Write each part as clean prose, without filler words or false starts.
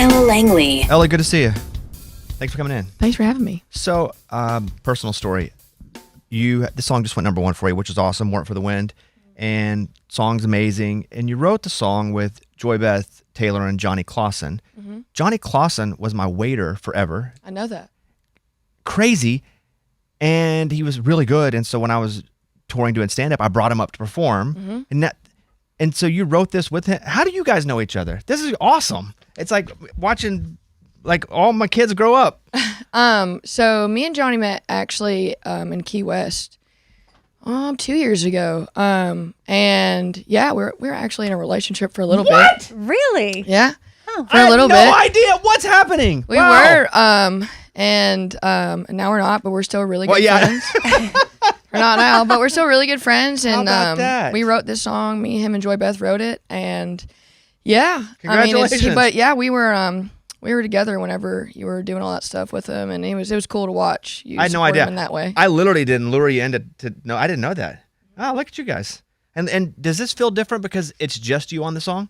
Ella Langley. Ella, good to see you. Thanks for coming in. Thanks for having me. So, personal story. The song just went number one for you, which is awesome. Weren't for the Wind. And song's amazing. And you wrote the song with Joy Beth Taylor and Johnny Clausen. Mm-hmm. Johnny Clausen was my waiter forever. I know that. Crazy. And he was really good. And so when I was touring doing stand-up, I brought him up to perform. Mm-hmm. And so you wrote this with him. How do you guys know each other? This is awesome. It's like watching all my kids grow up. So me and Johnny met actually in Key West 2 years ago. And yeah, we're actually in a relationship for a little bit. Really? Yeah. Oh. For a little bit. I have no idea what's happening. We were, and now we're not, but we're still really good friends. We're not now, but we're still really good friends. And How about that? we wrote this song. Me, him, and Joy Beth wrote it. And yeah, congratulations. But yeah, we were together whenever you were doing all that stuff with him, and it was cool to watch. You I had no idea. him in that way. I literally didn't lure you into no. I didn't know that. Oh, look at you guys. And does this feel different because it's just you on the song?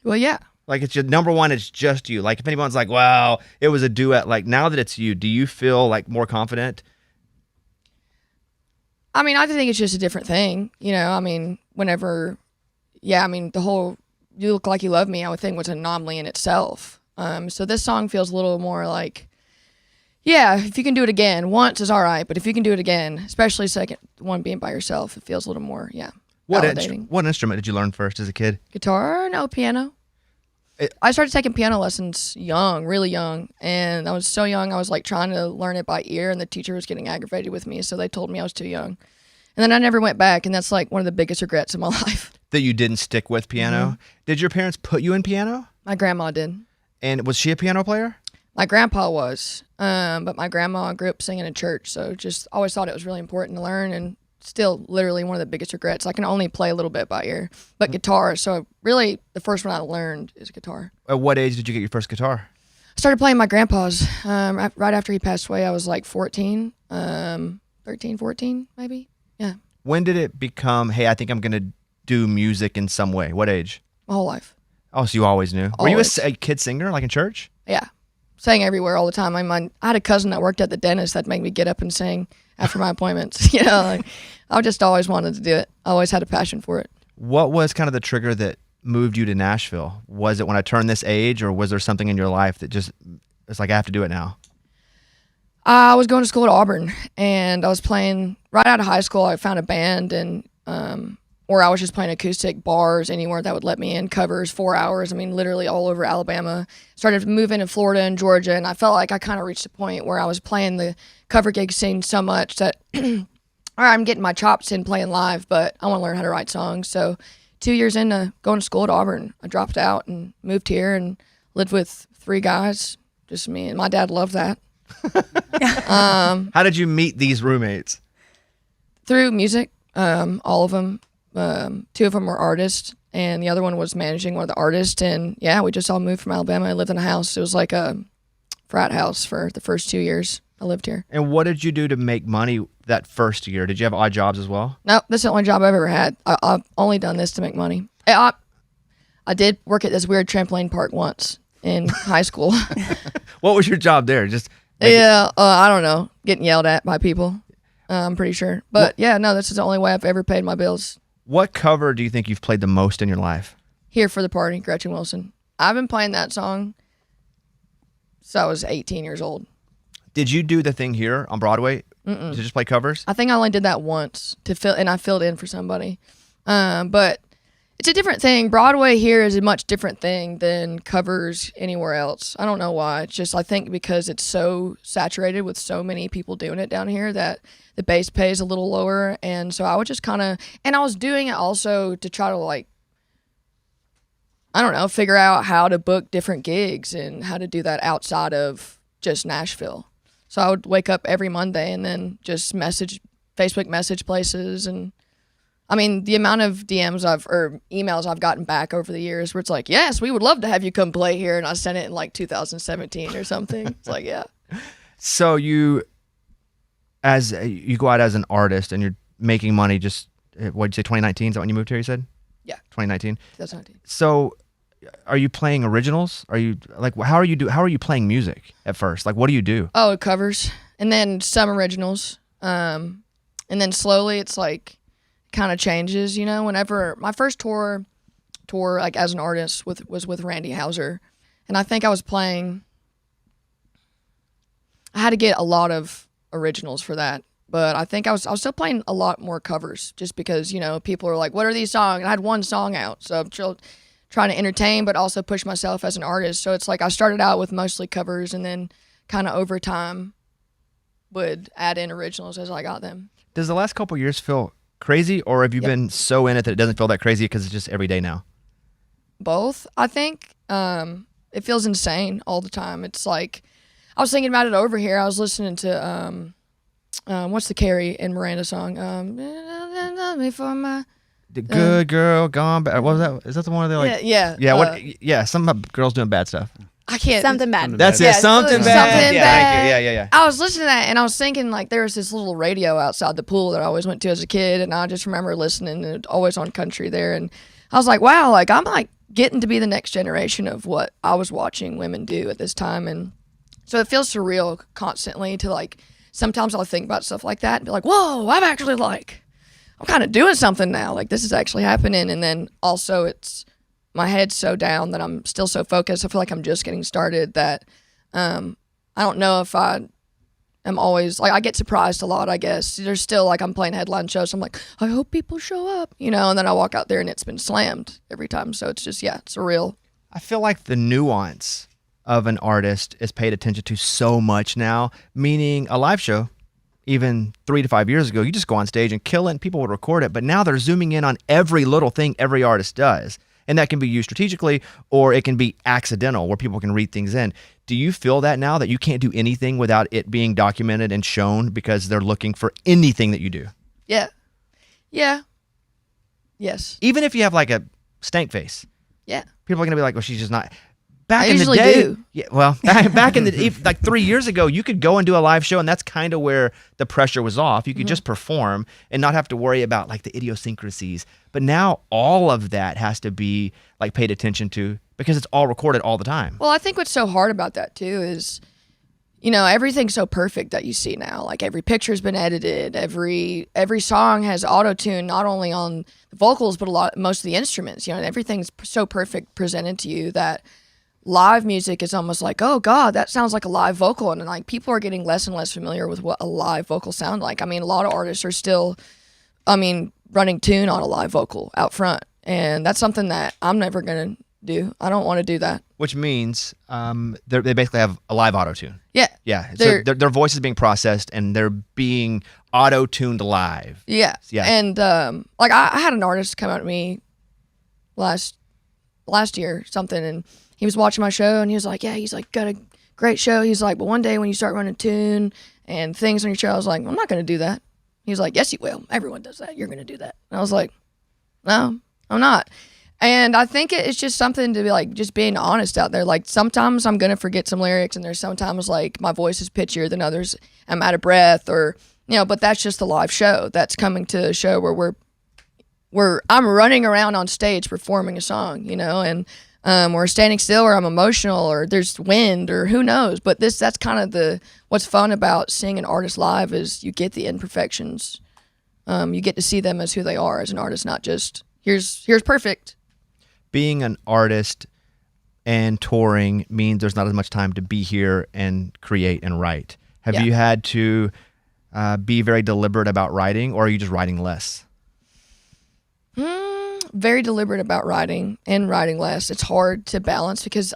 Well, yeah. Like it's your number one. It's just you. Like if anyone's like, "Wow, it was a duet." Like now that it's you, do you feel like more confident? I mean, I think it's just a different thing. You know, I mean, whenever, the whole "You Look Like You Love Me," I would think was an anomaly in itself. So this song feels a little more like, yeah, if you can do it again, once is all right, but if you can do it again, especially second one being by yourself, it feels a little more, validating. What instrument did you learn first as a kid? Guitar? No, piano. I started taking piano lessons young, really young, and I was so young, I was like trying to learn it by ear, and the teacher was getting aggravated with me, so they told me I was too young. And then I never went back, and that's like one of the biggest regrets in my life. That you didn't stick with piano? Mm-hmm. Did your parents put you in piano? My grandma did. And was she a piano player? My grandpa was, but my grandma grew up singing in church, so just always thought it was really important to learn, and still literally one of the biggest regrets. I can only play a little bit by ear, but guitar, so really the first one I learned is guitar. At what age did you get your first guitar? I started playing my grandpa's right after he passed away. I was like 14, 13, 14 maybe, yeah. When did it become, hey, I think I'm going to do music in some way? What age? My whole life. Oh, so you always knew. Always. Were you a kid singer, like in church? Yeah. Sang everywhere all the time. I had a cousin that worked at the dentist that made me get up and sing after my appointments. I just always wanted to do it. I always had a passion for it. What was kind of the trigger that moved you to Nashville? Was it when I turned this age, or was there something in your life that just, it's like, I have to do it now? I was going to school at Auburn, and I was playing right out of high school. I found a band, and or I was just playing acoustic bars anywhere that would let me in, covers 4 hours. I mean, literally all over Alabama. Started moving to Florida and Georgia, and I felt like I kind of reached a point where I was playing the cover gig scene so much that, all right, I'm getting my chops in playing live, but I want to learn how to write songs. So 2 years into going to school at Auburn, I dropped out and moved here and lived with 3 guys, just me. And my dad loved that. How did you meet these roommates? Through music, all of them. 2 of them were artists, and the other one was managing one of the artists. And yeah, we just all moved from Alabama. I lived in a house. It was like a frat house for the first 2 years I lived here. And what did you do to make money that first year? Did you have odd jobs as well? No, this is the only job I've ever had. I've only done this to make money. I did work at this weird trampoline park once in high school. What was your job there? Just I don't know, getting yelled at by people. I'm pretty sure. But yeah, no, this is the only way I've ever paid my bills. What cover do you think you've played the most in your life? Here for the Party, Gretchen Wilson. I've been playing that song since I was 18 years old. Did you do the thing here on Broadway? Mm-mm. Did you just play covers? I think I only did that once and I filled in for somebody. But it's a different thing. Broadway here is a much different thing than covers anywhere else. I don't know why. It's just, I think because it's so saturated with so many people doing it down here that the base pay is a little lower. And so I would just kind of, and I was doing it also to try to like, I don't know, figure out how to book different gigs and how to do that outside of just Nashville. So I would wake up every Monday and then just Facebook message places. And I mean, the amount of DMs or emails I've gotten back over the years where it's like, yes, we would love to have you come play here. And I sent it in like 2017 or something. It's like, yeah. So you go out as an artist and you're making money just, what did you say, 2019? Is that when you moved here, you said? Yeah. 2019? 2019. So are you playing originals? Are you like how are you playing music at first? Like what do you do? Oh, covers, and then some originals, and then slowly it's like kind of changes. You know, whenever my first tour like as an artist was with Randy Houser, and I think I was playing. I had to get a lot of originals for that, but I think I was still playing a lot more covers just because, you know, people are like, what are these songs? And I had one song out, so I'm trying to entertain, but also push myself as an artist. So it's like I started out with mostly covers and then kind of over time would add in originals as I got them. Does the last couple of years feel crazy, or have you been so in it that it doesn't feel that crazy because it's just every day now? Both, I think. It feels insane all the time. It's like, I was thinking about it over here. I was listening to, what's the Carrie and Miranda song? Before my... The good girl gone bad. What was that? Is that the one where they're like... Yeah. Some girls doing bad stuff. I can't... Something bad. That's it. Something bad. Something Yeah, bad. thank you. Yeah. I was listening to that, and I was thinking, like, there was this little radio outside the pool that I always went to as a kid, and I just remember listening, and always on country there, and I was like, wow, like, I'm, like, getting to be the next generation of what I was watching women do at this time, and so it feels surreal constantly to, like, sometimes I'll think about stuff like that and be like, whoa, I'm actually, like, I'm kind of doing something now. Like, this is actually happening. And then also it's my head's so down that I'm still so focused. I feel like I'm just getting started that I don't know if I am always, like, I get surprised a lot, I guess. There's still, like, I'm playing headline shows. So I'm like, I hope people show up, you know, and then I walk out there and it's been slammed every time. So it's just, it's surreal. I feel like the nuance of an artist is paid attention to so much now, meaning a live show, even 3 to 5 years ago, you just go on stage and kill it and people would record it. But now they're zooming in on every little thing every artist does. And that can be used strategically or it can be accidental where people can read things in. Do you feel that now that you can't do anything without it being documented and shown because they're looking for anything that you do? Yeah. Yes. Even if you have like a stank face. Yeah. People are going to be like, well, she's just not... Back I in the usually day, do. Yeah, well, back in the like 3 years ago, you could go and do a live show, and that's kind of where the pressure was off. You could just perform and not have to worry about like the idiosyncrasies. But now all of that has to be like paid attention to because it's all recorded all the time. Well, I think what's so hard about that too is, you know, everything's so perfect that you see now. Like every picture's been edited, every song has Autotune, not only on the vocals but most of the instruments. You know, everything's so perfect presented to you that live music is almost like, oh God, that sounds like a live vocal. And like people are getting less and less familiar with what a live vocal sounds like. I mean, a lot of artists are still, running tune on a live vocal out front. And that's something that I'm never going to do. I don't want to do that. Which means they basically have a live auto-tune. Yeah. Yeah. So their voice is being processed and they're being auto-tuned live. Yeah. Yeah. And like I had an artist come out to me last year or something, and he was watching my show and he was like, yeah, he's like, got a great show. He's like, but one day when you start running tune and things on your show, I was like, I'm not going to do that. He was like, yes, you will. Everyone does that. You're going to do that. And I was like, no, I'm not. And I think it's just something to be like, just being honest out there. Like sometimes I'm going to forget some lyrics and there's sometimes like my voice is pitchier than others. I'm out of breath or, you know, but that's just the live show. That's coming to a show where I'm running around on stage performing a song, you know, and or standing still or I'm emotional or there's wind or who knows. But that's kind of what's fun about seeing an artist live is you get the imperfections. You get to see them as who they are as an artist, not just here's perfect. Being an artist and touring means there's not as much time to be here and create and write. Have you had to be very deliberate about writing, or are you just writing less? Very deliberate about writing and writing less. It's hard to balance because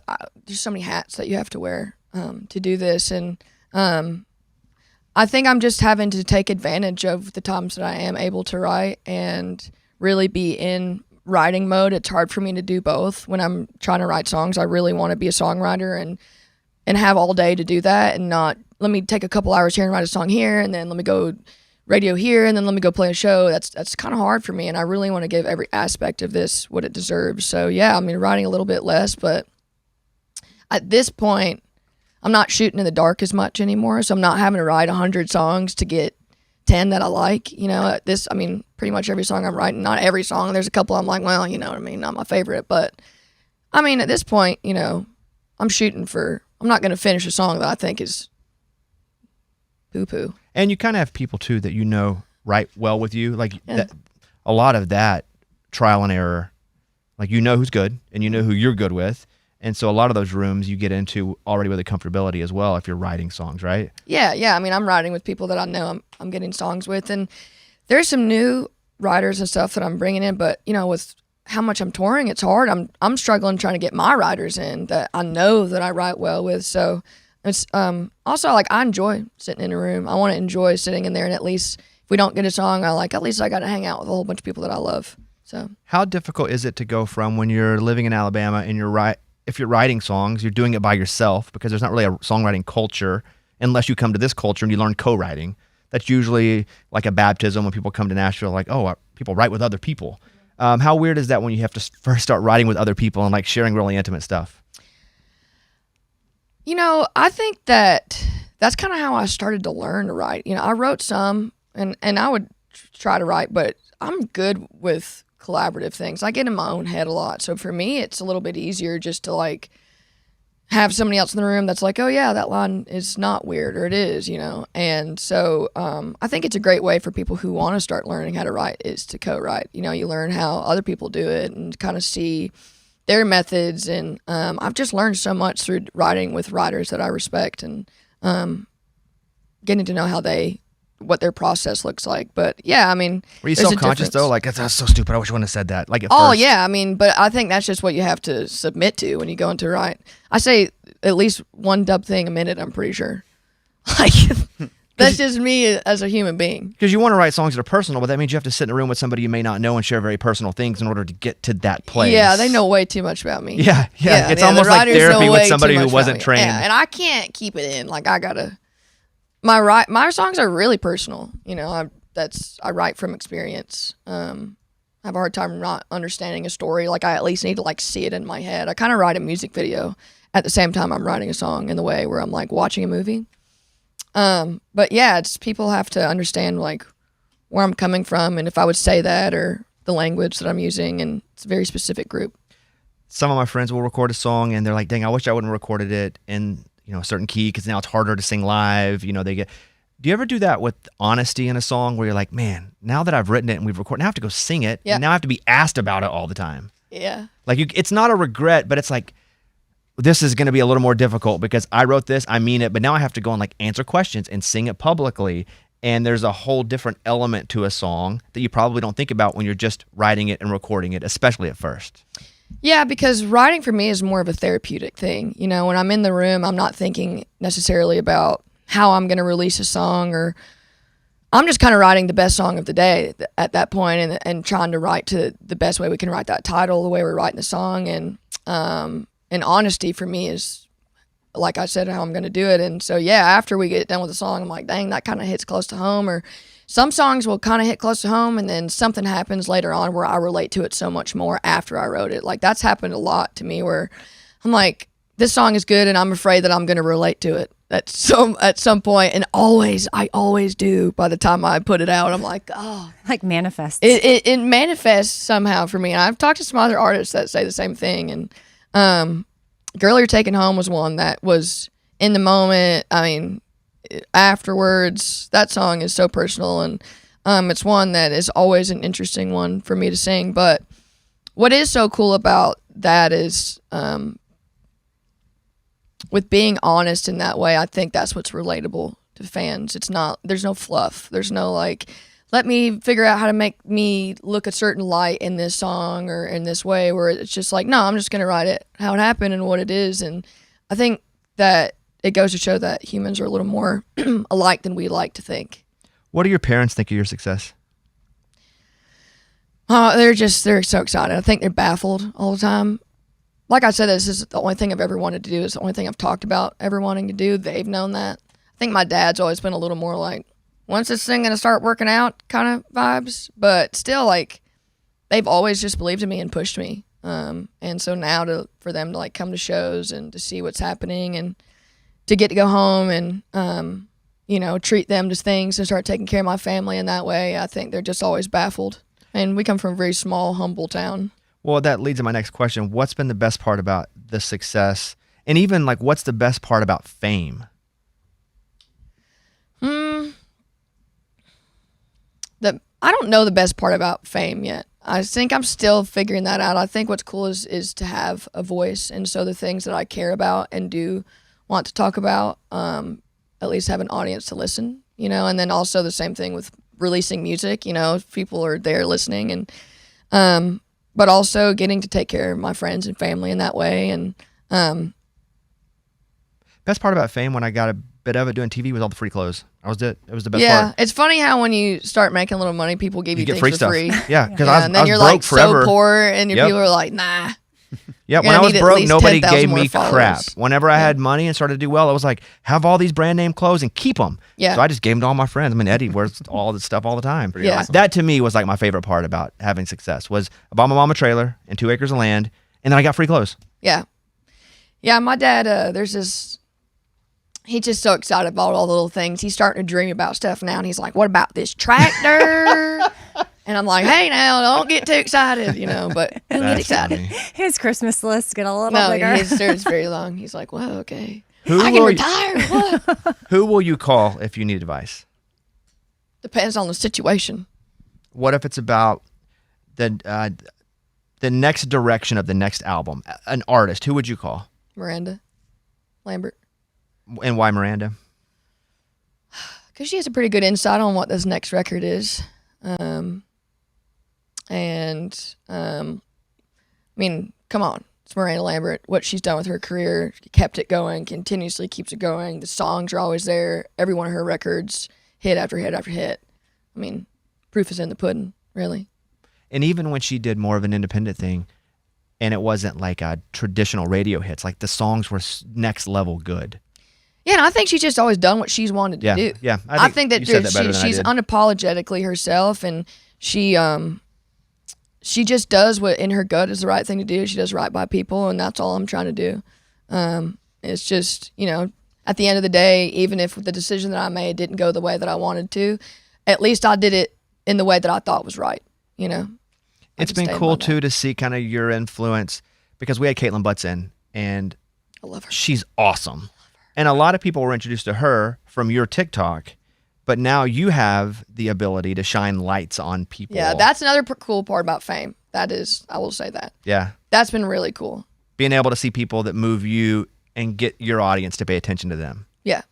there's so many hats that you have to wear to do this. And I think I'm just having to take advantage of the times that I am able to write and really be in writing mode. It's hard for me to do both. When I'm trying to write songs, I really want to be a songwriter and have all day to do that and not let me take a couple hours here and write a song here and then let me go radio here and then let me go play a show. That's kind of hard for me, and I really want to give every aspect of this what it deserves. So yeah, writing a little bit less, but at this point I'm not shooting in the dark as much anymore, so I'm not having to write 100 songs to get 10 that I like. You know, pretty much every song I'm writing, not every song, there's a couple I'm like, well, you know what I mean, not my favorite, but I mean, at this point, I'm not going to finish a song that I think is poo-poo. And you kind of have people too that write well with you. Like a lot of that trial and error, like who's good and who you're good with. And so a lot of those rooms you get into already with a comfortability as well if you're writing songs, right? Yeah. I mean, I'm writing with people that I know I'm getting songs with. And there's some new writers and stuff that I'm bringing in. But, with how much I'm touring, it's hard. I'm struggling trying to get my writers in that I know that I write well with. So it's also like I enjoy sitting in a room. I want to enjoy sitting in there. And at least if we don't get a song, at least I got to hang out with a whole bunch of people that I love. So how difficult is it to go from when you're living in Alabama and if you're writing songs, you're doing it by yourself because there's not really a songwriting culture unless you come to this culture and you learn co-writing. That's usually like a baptism when people come to Nashville, like, oh, people write with other people. How weird is that when you have to first start writing with other people and like sharing really intimate stuff? I think that's kind of how I started to learn to write. I wrote some and I would try to write, but I'm good with collaborative things. I get in my own head a lot. So for me, it's a little bit easier just to like have somebody else in the room that's like, oh yeah, that line is not weird, or it is, And so I think it's a great way for people who want to start learning how to write is to co-write. You learn how other people do it and kind of see their methods. And I've just learned so much through writing with writers that I respect and getting to know what their process looks like. But yeah, I mean, were you self-conscious though? Like, that's so stupid. I wish I wouldn't have said that. Like, first. Yeah. I mean, but I think that's just what you have to submit to when you go into write. I say at least one dub thing a minute, I'm pretty sure. Like, that's just me as a human being. Because you want to write songs that are personal, but that means you have to sit in a room with somebody you may not know and share very personal things in order to get to that place. Yeah, they know way too much about me. Yeah. It's almost like therapy with somebody who wasn't trained. Yeah, and I can't keep it in. Like, I gotta... My songs are really personal. I write from experience. I have a hard time not understanding a story. Like, I at least need to like see it in my head. I kind of write a music video at the same time I'm writing a song in the way where I'm like watching a movie. But yeah, it's people have to understand like where I'm coming from and if I would say that or the language that I'm using, and it's a very specific group. Some of my friends will record a song and they're like, dang, I wish I wouldn't have recorded it in a certain key because now it's harder to sing live. Do you ever do that with honesty in a song where you're like, man, now that I've written it and we've recorded, now I have to go sing it. Yep. And now I have to be asked about it all the time. Yeah. Like it's not a regret, but it's like, this is going to be a little more difficult because I wrote this, I mean it, but now I have to go and like answer questions and sing it publicly. And there's a whole different element to a song that you probably don't think about when you're just writing it and recording it, especially at first. Yeah, because writing for me is more of a therapeutic thing. When I'm in the room, I'm not thinking necessarily about how I'm going to release a song, or I'm just kind of writing the best song of the day at that point and trying to write to the best way we can write that title, the way we're writing the song. And honesty for me is, like I said, how I'm going to do it. And so, yeah, after we get done with the song, I'm like, dang, that kind of hits close to home. Or some songs will kind of hit close to home, and then something happens later on where I relate to it so much more after I wrote it. Like, that's happened a lot to me where I'm like, this song is good, and I'm afraid that I'm going to relate to it at some point. And I always do by the time I put it out. I'm like, oh. Like manifests. It manifests somehow for me. And I've talked to some other artists that say the same thing. And Girl You're Taking Home was one that was in the moment. I mean, afterwards, that song is so personal, and it's one that is always an interesting one for me to sing. But what is so cool about that is with being honest in that way, I think that's what's relatable to fans. There's no fluff. There's no like, let me figure out how to make me look a certain light in this song or in this way, where it's just like, no, I'm just going to write it how it happened and what it is. And I think that it goes to show that humans are a little more alike than we like to think. What do your parents think of your success? They're so excited. I think they're baffled all the time. Like I said, this is the only thing I've ever wanted to do. It's the only thing I've talked about ever wanting to do. They've known that. I think my dad's always been a little more like, when's this thing going to start working out kind of vibes? But still, like, they've always just believed in me and pushed me. And so now for them to like come to shows and to see what's happening and to get to go home and, treat them to things and start taking care of my family in that way, I think they're just always baffled. And we come from a very small, humble town. Well, that leads to my next question. What's been the best part about the success? And even like, what's the best part about fame? I don't know the best part about fame yet. I think I'm still figuring that out. I think what's cool is to have a voice. And so the things that I care about and do want to talk about, at least have an audience to listen, and then also the same thing with releasing music, if people are there listening, and but also getting to take care of my friends and family in that way. And best part about fame when I got a bit of it doing TV was all the free clothes. It was the best yeah, part. it's funny how when you start making a little money, people give you get things free for stuff. free. Yeah, because and then I was you're broke like forever. so poor, and your Yep. people are like, nah. Yeah, You're when I gonna was need at broke, least nobody 10,000 gave more me followers. crap. Whenever I had money and started to do well, I was like, have all these brand name clothes and keep them. Yeah. So I just gave them to all my friends. I mean, Eddie wears all this stuff all the time. Yeah. awesome. That to me was like my favorite part about having success was I bought my mom a trailer and 2 acres of land, and then I got free clothes. Yeah. Yeah, my dad, he's just so excited about all the little things. He's starting to dream about stuff now, and he's like, what about this tractor? And I'm like, hey, now, don't get too excited, but he'll get That's excited. funny. His Christmas list get a little No, bigger. it's very long. He's like, well, okay. Who I can will retire. What? Who will you call if you need advice? Depends on the situation. What if it's about the next direction of the next album? An artist, who would you call? Miranda Lambert. And why Miranda? Because she has a pretty good insight on what this next record is. I mean, come on. It's Miranda Lambert. What she's done with her career, kept it going, continuously keeps it going. The songs are always there. Every one of her records, hit after hit after hit. I mean, proof is in the pudding, really. And even when she did more of an independent thing, and it wasn't like a traditional radio hits, like the songs were next level good. Yeah, and I think she's just always done what she's wanted to Yeah, do. yeah. I think that, you said that better than I she's did. unapologetically herself, and she just does what in her gut is the right thing to do. She does right by people, and that's all I'm trying to do. It's just, at the end of the day, even if the decision that I made didn't go the way that I wanted to, at least I did it in the way that I thought was right, It's been cool too to see kind of your influence, because we had Caitlin Butts in, and I love her. she's awesome. And a lot of people were introduced to her from your TikTok, but now you have the ability to shine lights on people. Yeah, that's another cool part about fame. That is, I will say that. Yeah. That's been really cool. Being able to see people that move you and get your audience to pay attention to them. Yeah.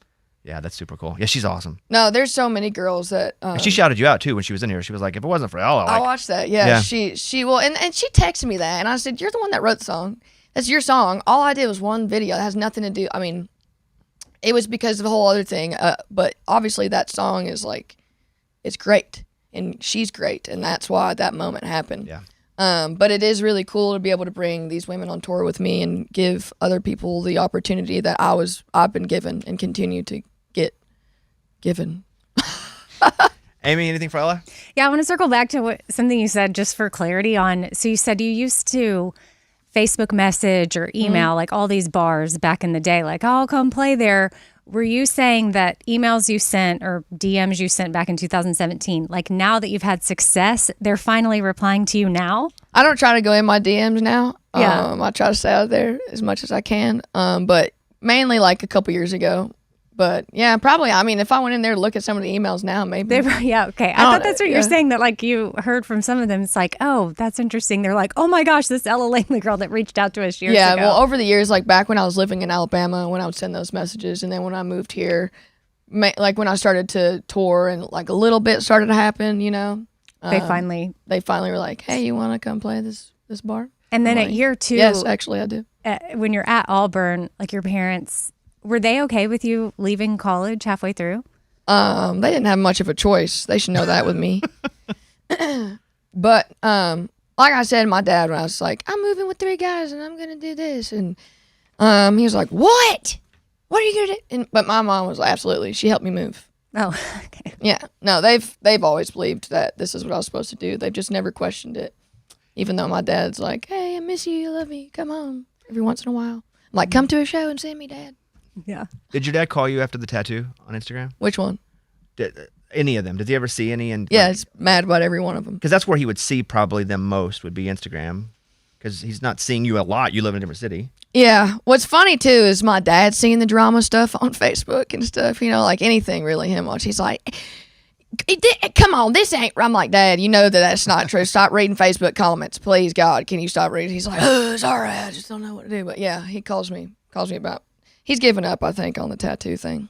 Yeah, that's super cool. Yeah, she's awesome. No, there's so many girls that. And she shouted you out too when she was in here. She was like, if it wasn't for Ella, I like, watched that. Yeah, Yeah. she will, and she texted me that, and I said, "You're the one that wrote the song. That's your song. All I did was one video. It has nothing to do. I mean, it was because of the whole other thing. But obviously that song is like, it's great, and she's great, and that's why that moment happened. Yeah. But it is really cool to be able to bring these women on tour with me and give other people the opportunity that I've been given and continue to get given. Amy, anything for Ella? Yeah, I want to circle back to something you said just for clarity on. So you said you used to Facebook message or email like all these bars back in the day, like, oh, I'll come play there. Were you saying that emails you sent or DMs you sent back in 2017, like now that you've had success, they're finally replying to you now? I don't try to go in my DMs now. Yeah. I try to stay out there as much as I can. But mainly like a couple years ago. But yeah, probably. I mean, if I went in there to look at some of the emails now, maybe. Yeah, okay. I thought that's what you're saying, that like you heard from some of them. It's like, oh, that's interesting. They're like, oh my gosh, this Ella Langley girl that reached out to us years ago. Well, over the years, like back when I was living in Alabama, when I would send those messages, and then when I moved here, like when I started to tour and like a little bit started to happen, they finally were like, hey, you want to come play this bar? And then I'm at like, year 2, yes, actually I do. When you're at Auburn, like your parents, were they okay with you leaving college halfway through? They didn't have much of a choice. They should know that with me. But like I said, my dad, when I was like, I'm moving with 3 guys and I'm gonna do this, and he was like, what? What are you gonna do? But my mom was like, absolutely. She helped me move. Oh, okay. Yeah, no, they've always believed that this is what I was supposed to do. They've just never questioned it. Even though my dad's like, hey, I miss you, I love you, come home every once in a while. I'm like, come to a show and see me, Dad. Yeah. Did your dad call you after the tattoo on Instagram? Which one? Any of them? Did he ever see any? And Yeah, it's mad about every one of them. because that's where he would see probably them most would be Instagram. because he's not seeing you a lot. You live in a different city. Yeah. What's funny too is my dad seeing the drama stuff on Facebook and stuff, like anything really him watch. He's like, come on, this ain't. I'm like, Dad, you know that's not true. Stop reading Facebook comments. Please, God, can you stop reading? He's like, oh, sorry, I just don't know what to do. But yeah, he calls me about, he's given up, I think, on the tattoo thing.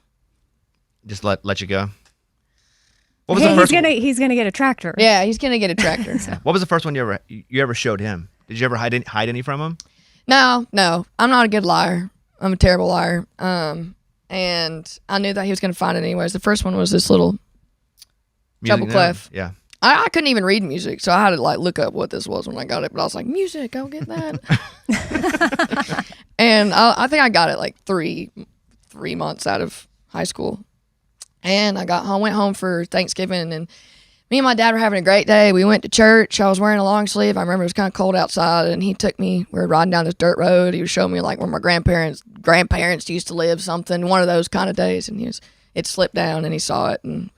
Just let you go. What was Hey, the first he's gonna get a tractor. Yeah, he's going to get a tractor. What was the first one you ever showed him? Did you ever hide any from him? No, I'm not a good liar. I'm a terrible liar. And I knew that he was going to find it anyways. The first one was this little treble clef. Yeah. I couldn't even read music, so I had to look up what this was when I got it. But I was like, music, I'll get that. And I think I got it 3 months out of high school. And I went home for Thanksgiving, and me and my dad were having a great day. We went to church. I was wearing a long sleeve. I remember it was kind of cold outside, and he took me. We were riding down this dirt road. He was showing me where my grandparents used to live, something, one of those kind of days. And it slipped down, and he saw it, and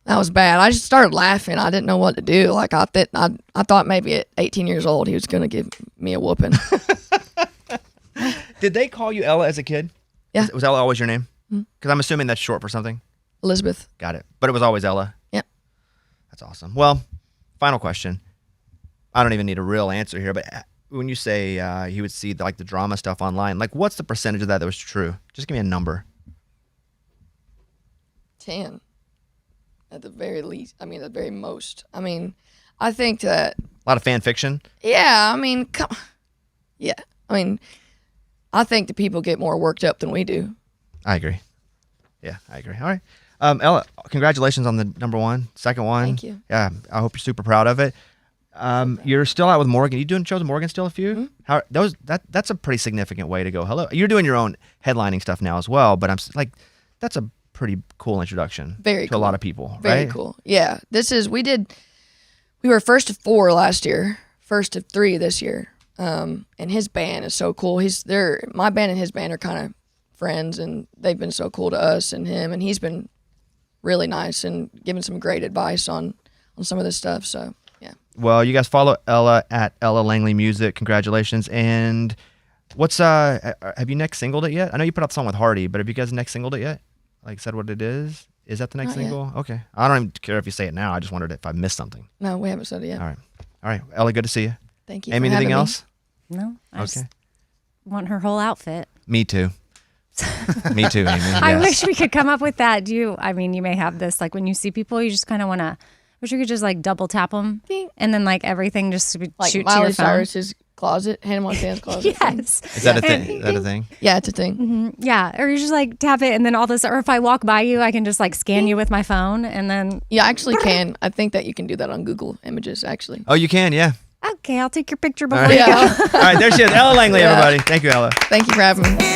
that was bad. I just started laughing. I didn't know what to do. I thought maybe at 18 years old he was going to give me a whooping. Did they call you Ella as a kid? Yeah. Was Ella always your name? Because I'm assuming that's short for something. Elizabeth. Got it. But it was always Ella. Yep. That's awesome. Well, final question. I don't even need a real answer here, but when you say you would see the drama stuff online, what's the percentage of that was true? Just give me a number. 10. At the very least. I mean, at the very most. I mean, I think that... A lot of fan fiction? Yeah, I mean, yeah. I mean, I think the people get more worked up than we do. I agree. Yeah, I agree. All right. Ella, congratulations on the number one, second one. Thank you. Yeah, I hope you're super proud of it. You're still out with Morgan. You doing shows with Morgan still a few? Mm-hmm. That's a pretty significant way to go. Hello. You're doing your own headlining stuff now as well, but that's a pretty cool introduction to a lot of people, Very right? cool. Yeah. We were first of 4 last year, first of 3 this year. And his band is so cool. My band and his band are kind of friends, and they've been so cool to us and him, and he's been really nice and giving some great advice on some of this stuff. So yeah. Well, you guys follow Ella at Ella Langley Music. Congratulations. And what's have you next singled it yet? I know you put out the song with Hardy, but have you guys next singled it yet? Said what it is? Is that the next single? Yet. Okay. I don't even care if you say it now. I just wondered if I missed something. No, we haven't said it yet. All right. Ella, good to see you. Thank you. Amy, anything else? No. I just want her whole outfit. Me too. Me too, Amy. Yes. I wish we could come up with that. You may have this, when you see people, you just kind of want to, wish you could just double tap them and then everything just shoot Miley to your phone. Cyrus's closet, Hannah Montana's closet. Yes. Is that a thing? Is that a thing? Yeah, it's a thing. Mm-hmm. Yeah. Or you just tap it and then all this, or if I walk by you, I can just scan you with my phone and then. You actually can. I think that you can do that on Google Images, actually. Oh, you can? Yeah. Okay, I'll take your picture before you go. All right, there she is. Ella Langley, everybody. Thank you, Ella. Thank you for having me.